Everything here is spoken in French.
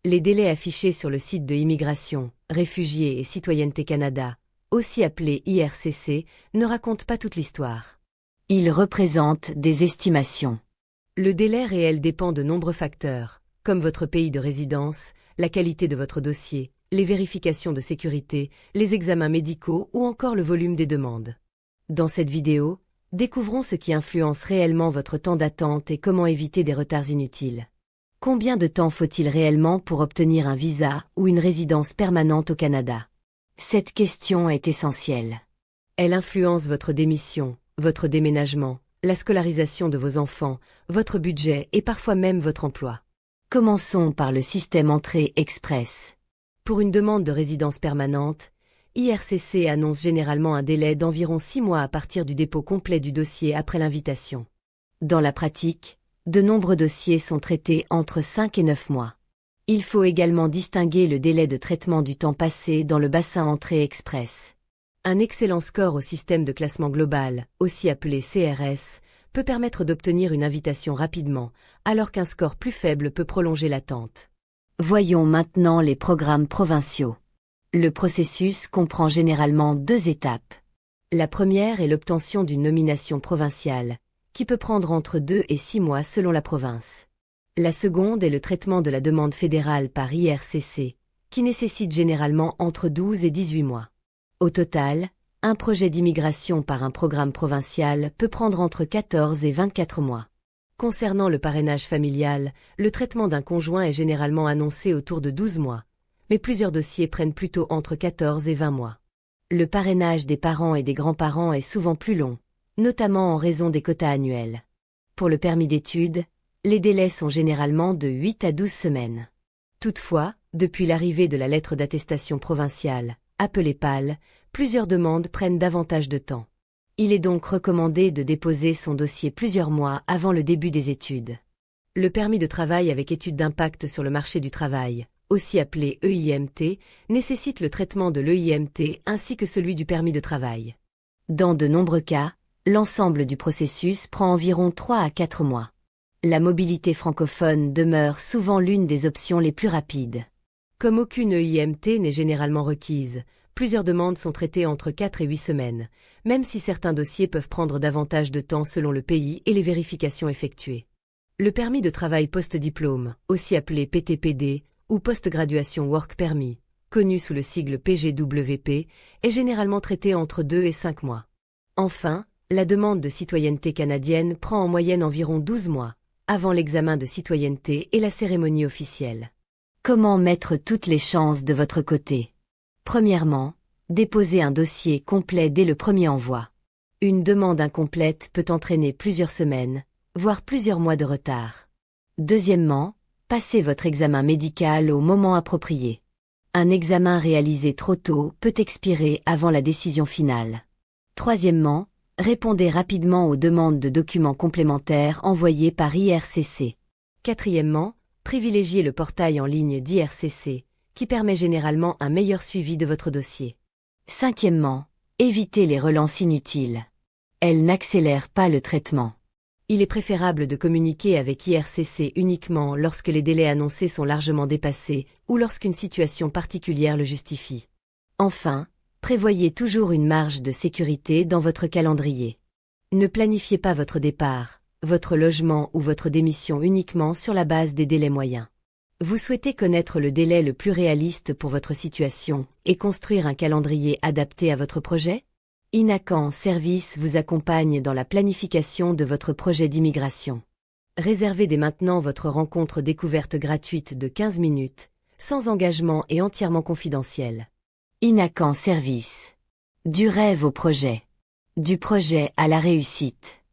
Les délais affichés sur le site de Immigration, Réfugiés et Citoyenneté Canada, aussi appelé IRCC, ne racontent pas toute l'histoire. Ils représentent des estimations. Le délai réel dépend de nombreux facteurs, comme votre pays de résidence, la qualité de votre dossier, les vérifications de sécurité, les examens médicaux ou encore le volume des demandes. Dans cette vidéo, découvrons ce qui influence réellement votre temps d'attente et comment éviter des retards inutiles. Combien de temps faut-il réellement pour obtenir un visa ou une résidence permanente au Canada? Cette question est essentielle. Elle influence votre démission, votre déménagement, la scolarisation de vos enfants, votre budget et parfois même votre emploi. Commençons par le système Entrée Express. Pour une demande de résidence permanente, IRCC annonce généralement un délai d'environ 6 mois à partir du dépôt complet du dossier après l'invitation. Dans la pratique, de nombreux dossiers sont traités entre 5 et 9 mois. Il faut également distinguer le délai de traitement du temps passé dans le bassin Entrée Express. Un excellent score au système de classement global, aussi appelé CRS, peut permettre d'obtenir une invitation rapidement, alors qu'un score plus faible peut prolonger l'attente. Voyons maintenant les programmes provinciaux. Le processus comprend généralement 2 étapes. La première est l'obtention d'une nomination provinciale, qui peut prendre entre 2 et 6 mois selon la province. La seconde est le traitement de la demande fédérale par IRCC, qui nécessite généralement entre 12 et 18 mois. Au total, un projet d'immigration par un programme provincial peut prendre entre 14 et 24 mois. Concernant le parrainage familial, le traitement d'un conjoint est généralement annoncé autour de 12 mois, mais plusieurs dossiers prennent plutôt entre 14 et 20 mois. Le parrainage des parents et des grands-parents est souvent plus long, notamment en raison des quotas annuels. Pour le permis d'études, les délais sont généralement de 8 à 12 semaines. Toutefois, depuis l'arrivée de la lettre d'attestation provinciale, appelée PAL, plusieurs demandes prennent davantage de temps. Il est donc recommandé de déposer son dossier plusieurs mois avant le début des études. Le permis de travail avec étude d'impact sur le marché du travail, aussi appelé EIMT, nécessite le traitement de l'EIMT ainsi que celui du permis de travail. Dans de nombreux cas, l'ensemble du processus prend environ 3 à 4 mois. La mobilité francophone demeure souvent l'une des options les plus rapides. Comme aucune EIMT n'est généralement requise, plusieurs demandes sont traitées entre 4 et 8 semaines, même si certains dossiers peuvent prendre davantage de temps selon le pays et les vérifications effectuées. Le permis de travail post-diplôme, aussi appelé PTPD, ou Post-Graduation Work Permit, connu sous le sigle PGWP, est généralement traité entre 2 et 5 mois. Enfin, la demande de citoyenneté canadienne prend en moyenne environ 12 mois, avant l'examen de citoyenneté et la cérémonie officielle. Comment mettre toutes les chances de votre côté? Premièrement, déposez un dossier complet dès le premier envoi. Une demande incomplète peut entraîner plusieurs semaines, voire plusieurs mois de retard. Deuxièmement, passez votre examen médical au moment approprié. Un examen réalisé trop tôt peut expirer avant la décision finale. Troisièmement, répondez rapidement aux demandes de documents complémentaires envoyées par IRCC. Quatrièmement, privilégiez le portail en ligne d'IRCC, qui permet généralement un meilleur suivi de votre dossier. Cinquièmement, évitez les relances inutiles. Elles n'accélèrent pas le traitement. Il est préférable de communiquer avec IRCC uniquement lorsque les délais annoncés sont largement dépassés ou lorsqu'une situation particulière le justifie. Enfin, prévoyez toujours une marge de sécurité dans votre calendrier. Ne planifiez pas votre départ, votre logement ou votre démission uniquement sur la base des délais moyens. Vous souhaitez connaître le délai le plus réaliste pour votre situation et construire un calendrier adapté à votre projet? Inacan Service vous accompagne dans la planification de votre projet d'immigration. Réservez dès maintenant votre rencontre découverte gratuite de 15 minutes, sans engagement et entièrement confidentielle. Inacan Service. Du rêve au projet. Du projet à la réussite.